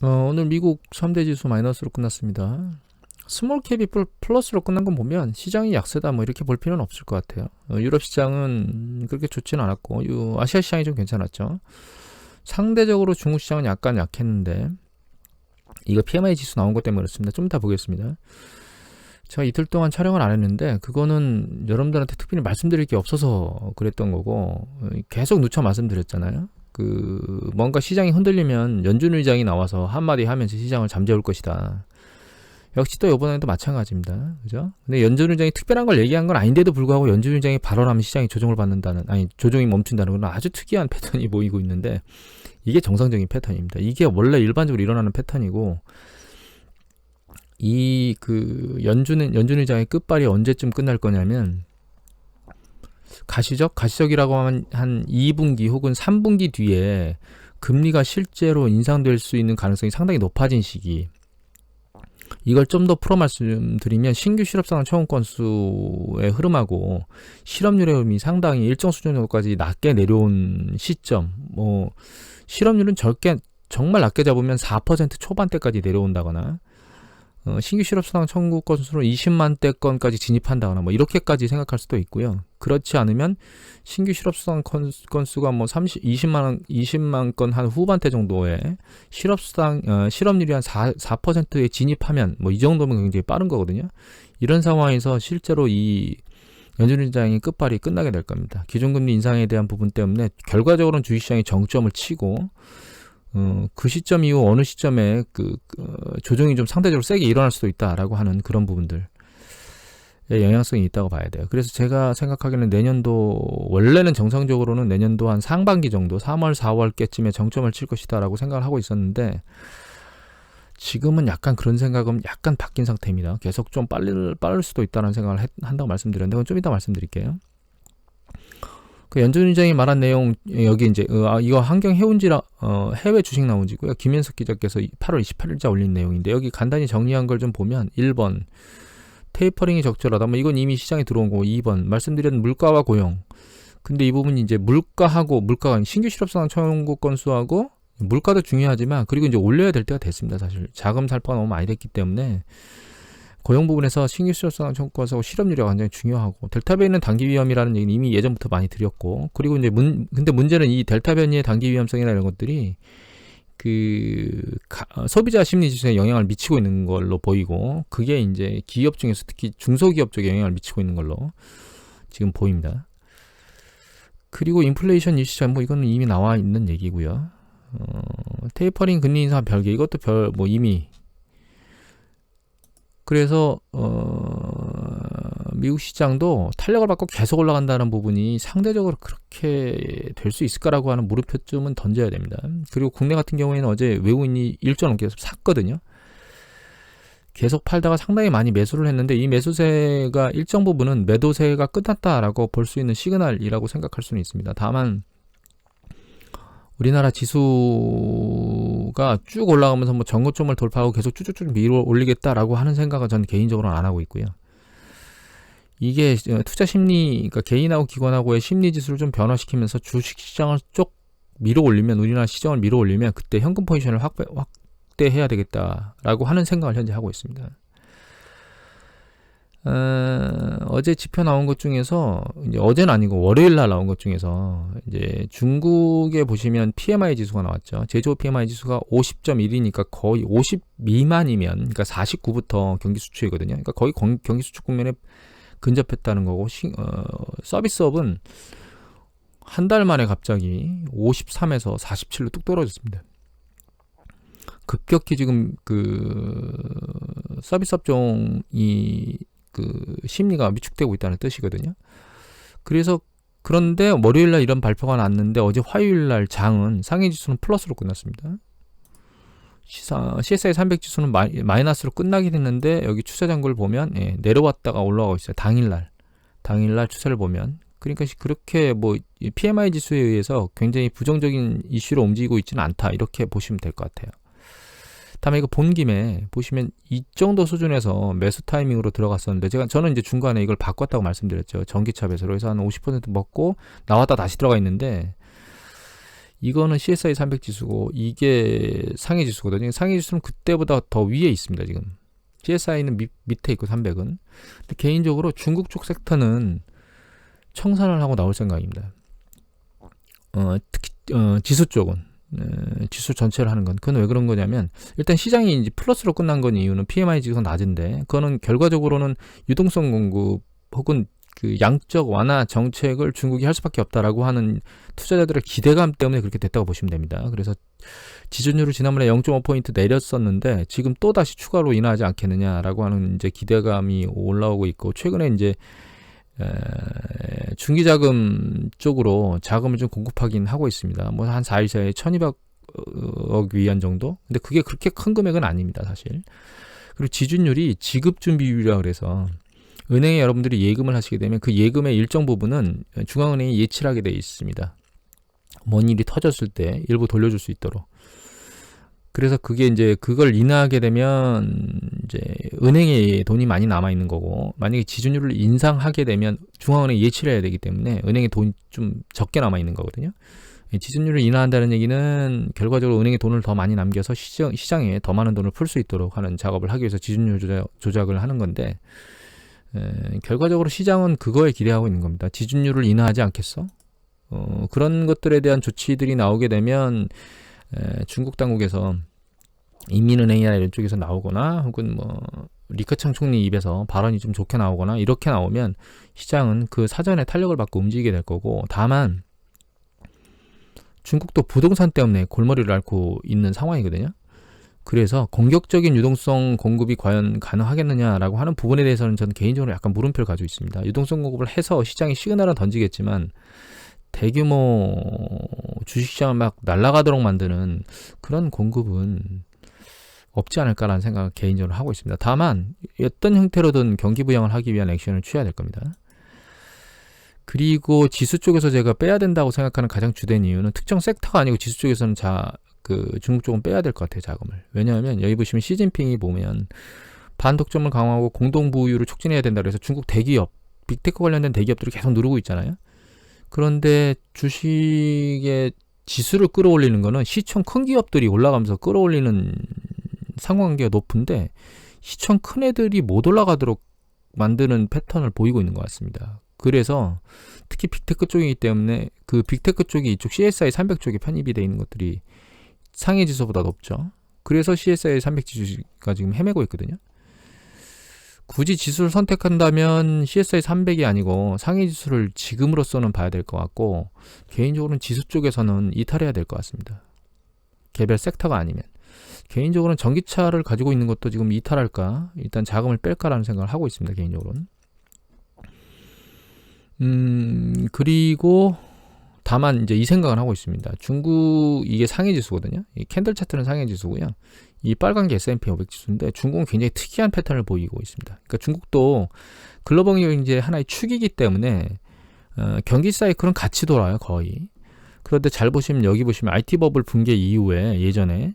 오늘 미국 3대 지수 마이너스로 끝났습니다. 스몰캡이 플러스로 끝난 건 보면 시장이 약세다 뭐 이렇게 볼 필요는 없을 것 같아요. 유럽 시장은 그렇게 좋지는 않았고 아시아 시장이 좀 괜찮았죠. 상대적으로 중국 시장은 약간 약했는데 이거 PMI 지수 나온 것 때문에 그렇습니다. 좀 이따 보겠습니다. 제가 이틀 동안 촬영을 안 했는데 그거는 여러분들한테 특별히 말씀드릴 게 없어서 그랬던 거고 계속 누차 말씀드렸잖아요. 뭔가 시장이 흔들리면 연준 의장이 나와서 한마디 하면서 시장을 잠재울 것이다. 역시 또 이번에도 마찬가지입니다. 그죠? 근데 연준 의장이 특별한 걸 얘기한 건 아닌데도 불구하고 연준 의장이 발언하면 시장이 조정을 받는다는, 아니 조정이 멈춘다는 건 아주 특이한 패턴이 보이고 있는데 이게 정상적인 패턴입니다. 이게 원래 일반적으로 일어나는 패턴이고 연준 의장의 끝발이 언제쯤 끝날 거냐면 가시적이라고 하면 한 2분기 혹은 3분기 뒤에 금리가 실제로 인상될 수 있는 가능성이 상당히 높아진 시기. 이걸 좀 더 풀어 말씀드리면 신규 실업상황 청구 건수의 흐름하고 실업률의 흐름이 상당히 일정 수준 정도까지 낮게 내려온 시점. 실업률은 정말 낮게 잡으면 4% 초반대까지 내려온다거나 신규 실업수당 청구 건수로 20만대 건까지 진입한다거나 뭐 이렇게까지 생각할 수도 있고요. 그렇지 않으면 신규 실업수당 건수가 뭐 20만 건 한 후반대 정도의 실업률이 한 4%에 진입하면 뭐 이 정도면 굉장히 빠른 거거든요. 이런 상황에서 실제로 이 연준 의장의 끝발이 끝나게 될 겁니다. 기준금리 인상에 대한 부분 때문에 결과적으로는 주식시장이 정점을 치고 그 시점 이후 어느 시점에 조정이 좀 상대적으로 세게 일어날 수도 있다라고 하는 그런 부분들의 영향성이 있다고 봐야 돼요. 그래서 제가 생각하기에는 원래는 정상적으로는 내년도 한 상반기 정도, 3월, 4월께쯤에 정점을 칠 것이다라고 생각을 하고 있었는데 지금은 약간 그런 생각은 약간 바뀐 상태입니다. 계속 좀 빠를 수도 있다는 생각을 한다고 말씀드렸는데 그건 좀 이따 말씀드릴게요. 연준 의장이 말한 내용 여기 이제 이거 환경 해운지라 해외 주식 나온지고요. 김현석 기자께서 8월 28일자 올린 내용인데 여기 간단히 정리한 걸 좀 보면 1번 테이퍼링이 적절하다. 뭐 이건 이미 시장에 들어온 거고 2번 말씀드린 물가와 고용. 근데 이 부분이 이제 물가가 신규 실업상 청구 건수하고 물가도 중요하지만 그리고 이제 올려야 될 때가 됐습니다. 사실 자금 살포가 너무 많이 됐기 때문에 고용 부분에서 신규 실업상 청구하고 실업률이 굉장히 중요하고 델타 변이는 단기 위험이라는 얘기는 이미 예전부터 많이 드렸고 그리고 이제 근데 문제는 이 델타 변이의 단기 위험성이나 이런 것들이 소비자 심리 지수에 영향을 미치고 있는 걸로 보이고 그게 이제 기업 중에서 특히 중소기업 쪽에 영향을 미치고 있는 걸로 지금 보입니다. 그리고 인플레이션 일시장 뭐 이거는 이미 나와 있는 얘기고요. 테이퍼링 금리 인상 별개 이것도 이미 그래서 미국 시장도 탄력을 받고 계속 올라간다는 부분이 상대적으로 그렇게 될 수 있을까라고 하는 물음표쯤은 던져야 됩니다. 그리고 국내 같은 경우에는 어제 외국인이 1조 넘게 샀거든요. 계속 팔다가 상당히 많이 매수를 했는데 이 매수세가 일정 부분은 매도세가 끝났다라고 볼 수 있는 시그널이라고 생각할 수는 있습니다. 다만 우리나라 지수가 쭉 올라가면서 뭐 전고점을 돌파하고 계속 쭉쭉쭉 밀어 올리겠다라고 하는 생각은 저는 개인적으로는 안 하고 있고요. 이게 투자 심리, 그러니까 개인하고 기관하고의 심리 지수를 좀 변화시키면서 주식 시장을 쭉 밀어 올리면 우리나라 시장을 밀어 올리면 그때 현금 포지션을 확대해야 되겠다라고 하는 생각을 현재 하고 있습니다. 어제 지표 나온 것 중에서 이제 어제는 아니고 월요일 날 나온 것 중에서 이제 중국에 보시면 PMI 지수가 나왔죠. 제조업 PMI 지수가 50.1이니까 거의 50 미만이면 그러니까 49부터 경기 수축이거든요. 그러니까 거의 경기 수축 국면에 근접했다는 거고 서비스업은 한 달 만에 갑자기 53에서 47로 뚝 떨어졌습니다. 급격히 지금 서비스 업종이 심리가 위축되고 있다는 뜻이거든요. 그런데 월요일날 이런 발표가 났는데 어제 화요일날 장은 상해지수는 플러스로 끝났습니다. CSI 300 지수는 마이너스로 끝나긴 했는데 여기 추세 잔고를 보면 내려왔다가 올라가고 있어요. 당일날 추세를 보면 그러니까 그렇게 PMI 지수에 의해서 굉장히 부정적인 이슈로 움직이고 있지는 않다 이렇게 보시면 될 것 같아요. 다음에 이거 본 김에 보시면 이 정도 수준에서 매수 타이밍으로 들어갔었는데 저는 이제 중간에 이걸 바꿨다고 말씀드렸죠. 전기차 매수로 해서 한 50% 먹고 나왔다 다시 들어가 있는데 이거는 CSI 300 지수고 이게 상해 지수거든요. 상해 지수는 그때보다 더 위에 있습니다. 지금 CSI는 밑에 있고 300은. 근데 개인적으로 중국 쪽 섹터는 청산을 하고 나올 생각입니다. 특히 지수 쪽은 지수 전체를 하는 건 그건 왜 그런 거냐면 일단 시장이 이제 플러스로 끝난 건 이유는 PMI 지수가 낮은데 그거는 결과적으로는 유동성 공급 혹은 그 양적 완화 정책을 중국이 할 수밖에 없다라고 하는 투자자들의 기대감 때문에 그렇게 됐다고 보시면 됩니다. 그래서 지준율을 지난번에 0.5포인트 내렸었는데 지금 또 다시 추가로 인하하지 않겠느냐라고 하는 이제 기대감이 올라오고 있고 최근에 이제 중기자금 쪽으로 자금을 좀 공급하긴 하고 있습니다. 뭐 한 4일 사이에 1200억 위안 정도? 근데 그게 그렇게 큰 금액은 아닙니다, 사실. 그리고 지준율이 지급준비율이라 그래서 은행에 여러분들이 예금을 하시게 되면 그 예금의 일정 부분은 중앙은행이 예치를 하게 되어 있습니다. 뭔 일이 터졌을 때 일부 돌려줄 수 있도록. 그래서 그게 이제 그걸 인하하게 되면 이제 은행에 돈이 많이 남아 있는 거고 만약에 지준율을 인상하게 되면 중앙은행이 예치를 해야 되기 때문에 은행에 돈이 좀 적게 남아 있는 거거든요. 지준율을 인하한다는 얘기는 결과적으로 은행에 돈을 더 많이 남겨서 시장에 더 많은 돈을 풀 수 있도록 하는 작업을 하기 위해서 지준율 조작을 하는 건데 결과적으로 시장은 그거에 기대하고 있는 겁니다. 지준율을 인하하지 않겠어? 그런 것들에 대한 조치들이 나오게 되면 중국 당국에서 인민은행이나 이런 쪽에서 나오거나 혹은 뭐 리커창 총리 입에서 발언이 좀 좋게 나오거나 이렇게 나오면 시장은 그 사전에 탄력을 받고 움직이게 될 거고 다만 중국도 부동산 때문에 골머리를 앓고 있는 상황이거든요. 그래서 공격적인 유동성 공급이 과연 가능하겠느냐라고 하는 부분에 대해서는 저는 개인적으로 약간 물음표를 가지고 있습니다. 유동성 공급을 해서 시장이 시그널은 던지겠지만 대규모 주식시장을 막 날아가도록 만드는 그런 공급은 없지 않을까라는 생각을 개인적으로 하고 있습니다. 다만 어떤 형태로든 경기 부양을 하기 위한 액션을 취해야 될 겁니다. 그리고 지수 쪽에서 제가 빼야 된다고 생각하는 가장 주된 이유는 특정 섹터가 아니고 지수 쪽에서는 중국 쪽은 빼야 될 것 같아요, 자금을. 왜냐하면 여기 보시면 시진핑이 보면 반독점을 강화하고 공동부유를 촉진해야 된다 그래서 중국 대기업, 빅테크 관련된 대기업들이 계속 누르고 있잖아요. 그런데 주식의 지수를 끌어올리는 거는 시총 큰 기업들이 올라가면서 끌어올리는 상관관계가 높은데 시총 큰 애들이 못 올라가도록 만드는 패턴을 보이고 있는 것 같습니다. 그래서 특히 빅테크 쪽이기 때문에 그 빅테크 쪽이 이쪽 CSI 300 쪽에 편입이 되어 있는 것들이 상해 지수보다 높죠. 그래서 CSI 300 지수가 지금 헤매고 있거든요. 굳이 지수를 선택한다면 CSI 300이 아니고 상해 지수를 지금으로서는 봐야 될 것 같고 개인적으로는 지수 쪽에서는 이탈해야 될 것 같습니다. 개별 섹터가 아니면. 개인적으로는 전기차를 가지고 있는 것도 지금 이탈할까 일단 자금을 뺄까라는 생각을 하고 있습니다. 개인적으로는. 그리고 다만 이제 이 생각을 하고 있습니다. 중국 이게 상해 지수거든요. 이 캔들 차트는 상해 지수고요. 이 빨간 게 S&P 500 지수인데 중국은 굉장히 특이한 패턴을 보이고 있습니다. 그러니까 중국도 글로벌 경제 하나의 축이기 때문에 경기 사이클은 같이 돌아요, 거의. 그런데 잘 보시면 여기 보시면 IT 버블 붕괴 이후에 예전에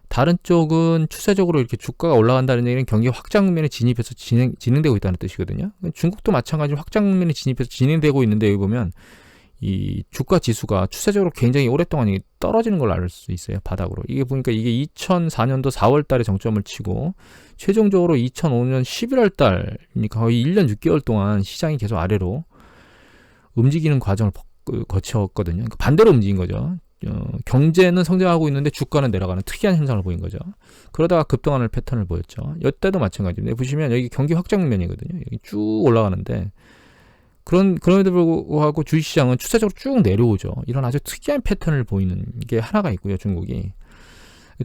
다른 쪽은 추세적으로 이렇게 주가가 올라간다는 얘기는 경기 확장 국면에 진입해서 진행되고 있다는 뜻이거든요. 중국도 마찬가지로 확장 국면에 진입해서 진행되고 있는데 여기 보면 이 주가 지수가 추세적으로 굉장히 오랫동안 떨어지는 걸 알 수 있어요. 바닥으로. 이게 보니까 이게 2004년도 4월 달에 정점을 치고 최종적으로 2005년 11월 달이니까 거의 1년 6개월 동안 시장이 계속 아래로 움직이는 과정을 거쳤거든요. 그러니까 반대로 움직인 거죠. 경제는 성장하고 있는데 주가는 내려가는 특이한 현상을 보인 거죠. 그러다가 급등하는 패턴을 보였죠. 이때도 마찬가지입니다. 보시면 여기 경기 확장 국면이거든요. 여기 쭉 올라가는데 그럼에도 불구하고 주식시장은 추세적으로 쭉 내려오죠. 이런 아주 특이한 패턴을 보이는 게 하나가 있고요, 중국이.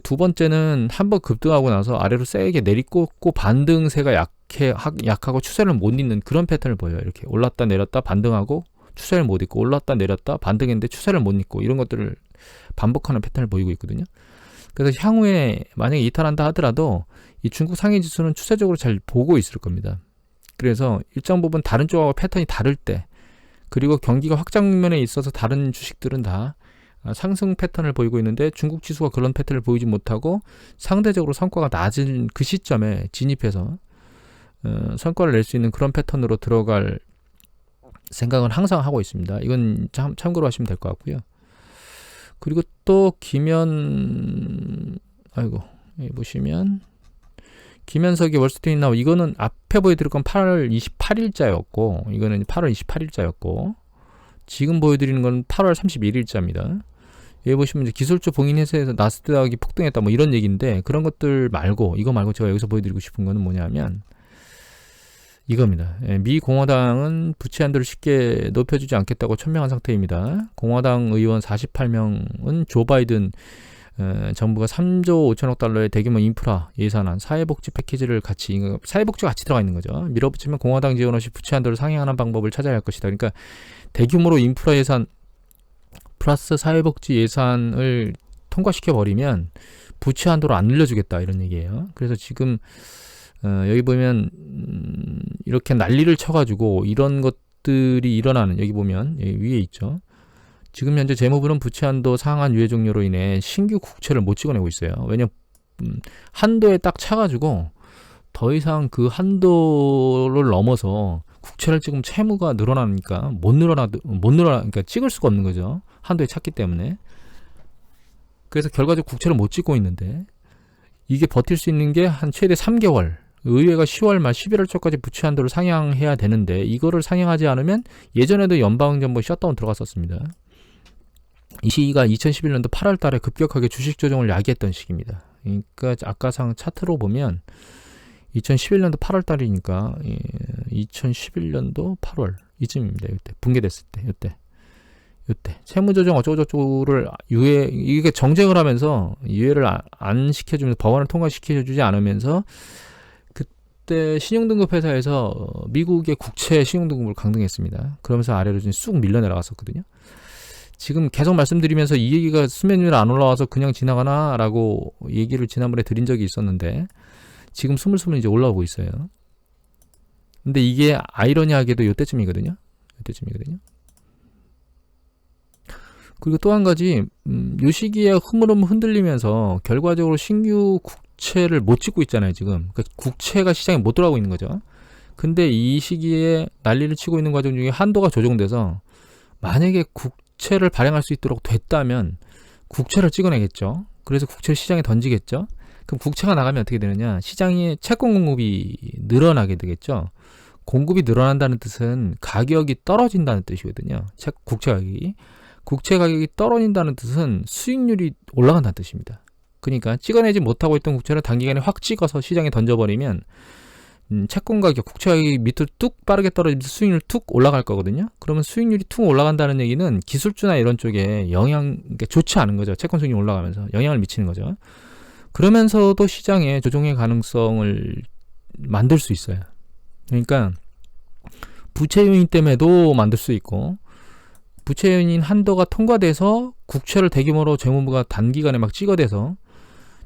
두 번째는 한번 급등하고 나서 아래로 세게 내리꽂고 반등세가 약하고 추세를 못 잇는 그런 패턴을 보여요. 이렇게 올랐다 내렸다 반등하고 추세를 못 잇고 올랐다 내렸다 반등했는데 추세를 못 잇고 이런 것들을 반복하는 패턴을 보이고 있거든요. 그래서 향후에 만약에 이탈한다 하더라도 이 중국 상해 지수는 추세적으로 잘 보고 있을 겁니다. 그래서 일정 부분 다른 쪽하고 패턴이 다를 때 그리고 경기가 확장 국면에 있어서 다른 주식들은 다 상승 패턴을 보이고 있는데 중국 지수가 그런 패턴을 보이지 못하고 상대적으로 성과가 낮은 그 시점에 진입해서 성과를 낼 수 있는 그런 패턴으로 들어갈 생각은 항상 하고 있습니다. 이건 참고로 하시면 될 것 같고요. 그리고 또 아이고, 여기 보시면 김현석의 월스트리트나우, 이거는 앞에 보여드릴 건 8월 28일자였고 이거는 8월 28일자였고 지금 보여드리는 건 8월 31일자입니다. 여기 보시면 이제 기술주 봉인 해소에서 나스닥이 폭등했다 뭐 이런 얘기인데, 그런 것들 말고, 이거 말고 제가 여기서 보여드리고 싶은 거는 뭐냐면 이겁니다. 미 공화당은 부채 한도를 쉽게 높여주지 않겠다고 천명한 상태입니다. 공화당 의원 48명은 조 바이든 정부가 3조 5천억 달러의 대규모 인프라 예산안, 사회복지 패키지를 같이, 사회복지가 같이 들어가 있는 거죠. 밀어붙이면 공화당 지원 없이 부채 한도를 상향하는 방법을 찾아야 할 것이다. 그러니까 대규모로 인프라 예산 플러스 사회복지 예산을 통과시켜 버리면 부채 한도를 안 늘려주겠다, 이런 얘기예요. 그래서 지금 여기 보면 이렇게 난리를 쳐가지고 이런 것들이 일어나는, 여기 보면 여기 위에 있죠. 지금 현재 재무부는 부채 한도 상한 유예 종료로 인해 신규 국채를 못 찍어내고 있어요. 왜냐면 한도에 딱 차가지고 더 이상 그 한도를 넘어서 국채를 찍으면 채무가 늘어나니까 못 늘어나, 그러니까 찍을 수가 없는 거죠. 한도에 찼기 때문에. 그래서 결과적으로 국채를 못 찍고 있는데, 이게 버틸 수 있는 게 한 최대 3개월. 의회가 10월 말 11월 초까지 부채 한도를 상향해야 되는데, 이거를 상향하지 않으면, 예전에도 연방정부 셧다운 들어갔었습니다. 이 시기가 2011년도 8월 달에 급격하게 주식 조정을 야기했던 시기입니다. 그러니까 아까 차트로 보면 2011년도 8월 달이니까 2011년도 8월 이쯤입니다. 이때 붕괴됐을 때, 이때 채무조정 어쩌고저쩌고를 이게 정쟁을 하면서 유예를 안 시켜주면서, 법안을 통과시켜주지 않으면서 그때 신용등급 회사에서 미국의 국채 신용등급을 강등했습니다. 그러면서 아래로 좀 쑥 밀려 내려갔었거든요. 지금 계속 말씀드리면서 이 얘기가 수면 위로 안 올라와서 그냥 지나가나 라고 얘기를 지난번에 드린 적이 있었는데, 지금 스물스물 이제 올라오고 있어요. 근데 이게 아이러니하게도 이때쯤이거든요. 그리고 또 한 가지, 요 시기에 흔들리면서 결과적으로 신규 국채를 못 찍고 있잖아요, 지금. 그러니까 국채가 시장에 못 들어가고 있는 거죠. 근데 이 시기에 난리를 치고 있는 과정 중에 한도가 조정돼서 만약에 국채를 발행할 수 있도록 됐다면 국채를 찍어내겠죠. 그래서 국채를 시장에 던지겠죠. 그럼 국채가 나가면 어떻게 되느냐? 시장에 채권 공급이 늘어나게 되겠죠. 공급이 늘어난다는 뜻은 가격이 떨어진다는 뜻이거든요. 국채 가격이 떨어진다는 뜻은 수익률이 올라간다는 뜻입니다. 그러니까 찍어내지 못하고 있던 국채를 단기간에 확 찍어서 시장에 던져버리면 채권 가격, 국채 가격이 밑으로 뚝 빠르게 떨어지면서 수익률이 툭 올라갈 거거든요. 그러면 수익률이 툭 올라간다는 얘기는 기술주나 이런 쪽에 그러니까 좋지 않은 거죠. 채권 수익률이 올라가면서 영향을 미치는 거죠. 그러면서도 시장에 조정의 가능성을 만들 수 있어요. 그러니까 부채 요인 때문에도 만들 수 있고, 부채 요인 한도가 통과돼서 국채를 대규모로 재무부가 단기간에 막 찍어대서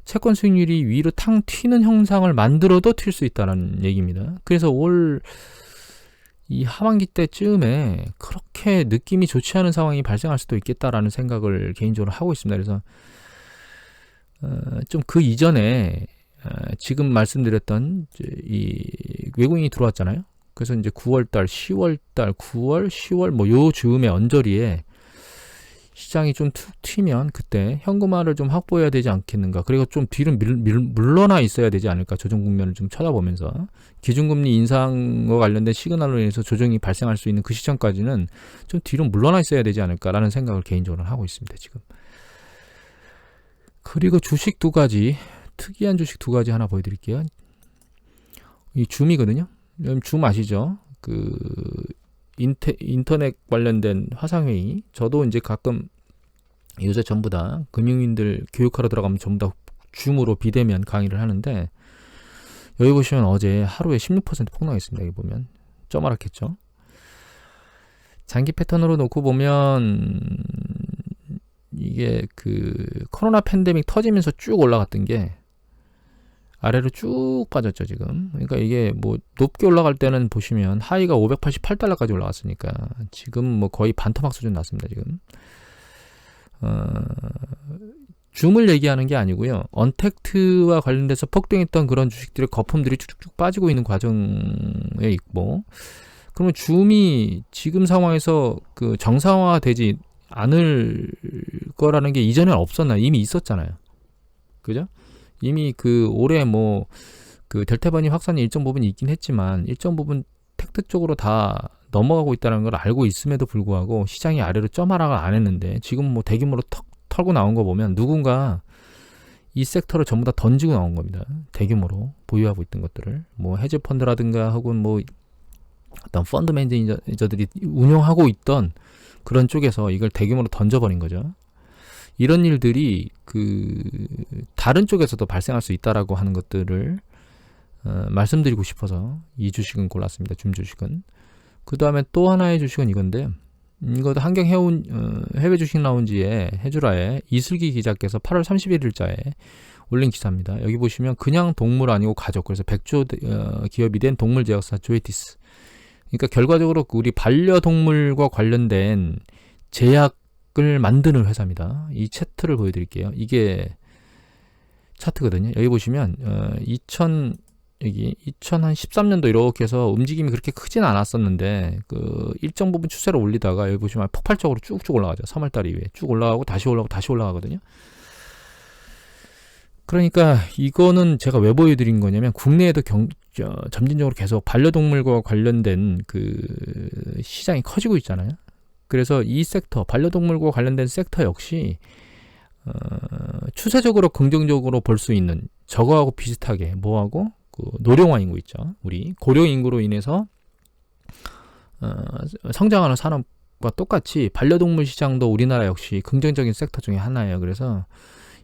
채권 수익률이 위로 탕 튀는 형상을 만들어도 튈 수 있다는 얘기입니다. 그래서 올 이 하반기 때쯤에 그렇게 느낌이 좋지 않은 상황이 발생할 수도 있겠다라는 생각을 개인적으로 하고 있습니다. 그래서 좀 그 이전에 지금 말씀드렸던 이 외국인이 들어왔잖아요. 그래서 이제 9월달, 10월달, 9월, 10월 뭐 요 즈음에 언저리에 시장이 좀 툭 튀면 그때 현금화를 좀 확보해야 되지 않겠는가. 그리고 좀 뒤로 물러나 있어야 되지 않을까. 조정 국면을 좀 쳐다보면서 기준금리 인상과 관련된 시그널로 인해서 조정이 발생할 수 있는 그 시점까지는 좀 뒤로 물러나 있어야 되지 않을까라는 생각을 개인적으로 하고 있습니다. 지금. 그리고 주식 두 가지, 특이한 주식 두 가지 하나 보여드릴게요. 이 줌이거든요. 줌 아시죠? 그 인터넷 관련된 화상회의. 저도 이제 가끔 요새 전부 다 금융인들 교육하러 들어가면 전부 다 줌으로 비대면 강의를 하는데, 여기 보시면 어제 하루에 16% 폭락했습니다. 여기 보면 쩌마락했죠. 장기 패턴으로 놓고 보면 이게 그 코로나 팬데믹 터지면서 쭉 올라갔던 게 아래로 쭉 빠졌죠, 지금. 그러니까 이게 뭐 높게 올라갈 때는 보시면 하이가 588달러까지 올라갔으니까 지금 뭐 거의 반토막 수준 났습니다, 지금. 줌을 얘기하는 게 아니고요. 언택트와 관련돼서 폭등했던 그런 주식들의 거품들이 쭉쭉 빠지고 있는 과정에 있고, 그러면 줌이 지금 상황에서 그 정상화되지 않을 거라는 게 이전에 없었나요? 이미 있었잖아요. 그죠? 이미 그 올해 뭐 그 델타 변이 확산이 일정 부분 있긴 했지만 일정 부분 텍트 쪽으로 다 넘어가고 있다는 걸 알고 있음에도 불구하고 시장이 아래로 점하락을 안 했는데 지금 뭐 대규모로 털고 나온 거 보면 누군가 이 섹터를 전부 다 던지고 나온 겁니다. 대규모로 보유하고 있던 것들을 뭐 헤지 펀드라든가 혹은 뭐 어떤 펀드 매니저들이 운영하고 있던 그런 쪽에서 이걸 대규모로 던져버린 거죠. 이런 일들이 그 다른 쪽에서도 발생할 수 있다라고 하는 것들을 말씀드리고 싶어서 이 주식은 골랐습니다. 줌 주식은. 그 다음에 또 하나의 주식은 이건데 이것도 한경 해외 주식 라운지에 해주라에 이슬기 기자께서 8월 31일자에 올린 기사입니다. 여기 보시면 그냥 동물 아니고 가족, 그래서 백조 기업이 된 동물 제약사 조에티스. 그러니까 결과적으로 우리 반려동물과 관련된 제약을 만드는 회사입니다. 이 차트를 보여드릴게요. 이게 차트거든요. 여기 보시면 2013년도 이렇게 해서 움직임이 그렇게 크진 않았었는데 그 일정 부분 추세를 올리다가 여기 보시면 폭발적으로 쭉쭉 올라가죠. 3월달 이후에 쭉 올라가고 다시 올라가고 다시 올라가거든요. 그러니까 이거는 제가 왜 보여드린 거냐면 국내에도 점진적으로 계속 반려동물과 관련된 그 시장이 커지고 있잖아요. 그래서 이 섹터, 반려동물과 관련된 섹터 역시 추세적으로 긍정적으로 볼 수 있는 저거하고 비슷하게 뭐하고 그 노령화 인구 있죠. 우리 고령 인구로 인해서 성장하는 산업과 똑같이 반려동물 시장도 우리나라 역시 긍정적인 sek터 중에 하나예요. 그래서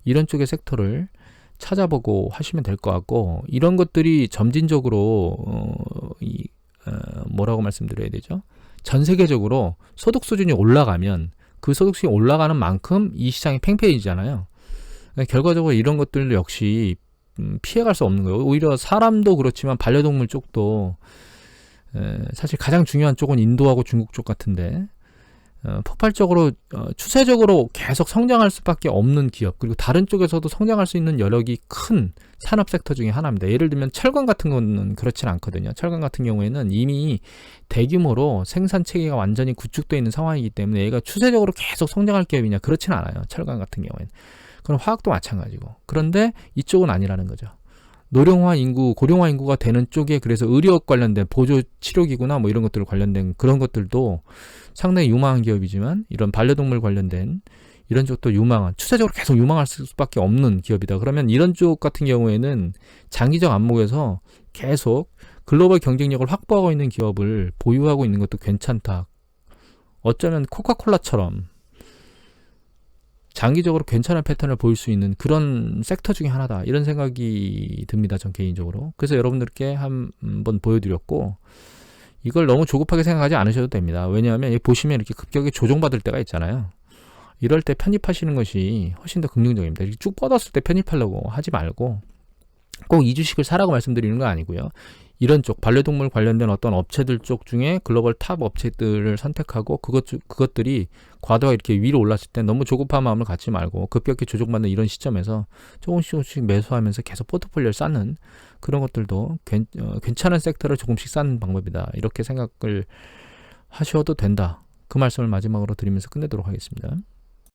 이런 쪽의 섹터를 찾아보고 하시면 될 것 같고 이런 것들이 점진적으로 뭐라고 말씀드려야 되죠? 전 세계적으로 소득 수준이 올라가면 그 소득 수준이 올라가는 만큼 이 시장이 팽팽해지잖아요. 그러니까 결과적으로 이런 것들 역시 피해갈 수 없는 거예요. 오히려 사람도 그렇지만 반려동물 쪽도 사실 가장 중요한 쪽은 인도하고 중국 쪽 같은데 폭발적으로 추세적으로 계속 성장할 수밖에 없는 기업, 그리고 다른 쪽에서도 성장할 수 있는 여력이 큰 산업 섹터 중에 하나입니다. 예를 들면 철강 같은 거는 그렇진 않거든요. 철강 같은 경우에는 이미 대규모로 생산 체계가 완전히 구축되어 있는 상황이기 때문에 얘가 추세적으로 계속 성장할 기업이냐, 그렇진 않아요. 철강 같은 경우에는. 그럼 화학도 마찬가지고. 그런데 이쪽은 아니라는 거죠. 노령화 인구, 고령화 인구가 되는 쪽에 그래서 의료 관련된 보조 치료기구나 뭐 이런 것들 관련된 그런 것들도 상당히 유망한 기업이지만 이런 반려동물 관련된 이런 쪽도 유망한, 추세적으로 계속 유망할 수밖에 없는 기업이다. 그러면 이런 쪽 같은 경우에는 장기적 안목에서 계속 글로벌 경쟁력을 확보하고 있는 기업을 보유하고 있는 것도 괜찮다. 어쩌면 코카콜라처럼 장기적으로 괜찮은 패턴을 보일 수 있는 그런 섹터 중에 하나다, 이런 생각이 듭니다. 전 개인적으로. 그래서 여러분들께 한번 보여드렸고 이걸 너무 조급하게 생각하지 않으셔도 됩니다. 왜냐하면 여기 보시면 이렇게 급격히 조정받을 때가 있잖아요. 이럴 때 편입하시는 것이 훨씬 더 긍정적입니다. 이렇게 쭉 뻗었을 때 편입하려고 하지 말고, 꼭 이 주식을 사라고 말씀드리는 건 아니고요. 이런 쪽 반려동물 관련된 어떤 업체들 쪽 중에 글로벌 탑 업체들을 선택하고 그것들이 과도하게 이렇게 위로 올랐을 때 너무 조급한 마음을 갖지 말고 급격히 조정받는 이런 시점에서 조금씩 매수하면서 계속 포트폴리오를 쌓는 그런 것들도 괜찮은 섹터를 조금씩 쌓는 방법이다, 이렇게 생각을 하셔도 된다. 그 말씀을 마지막으로 드리면서 끝내도록 하겠습니다.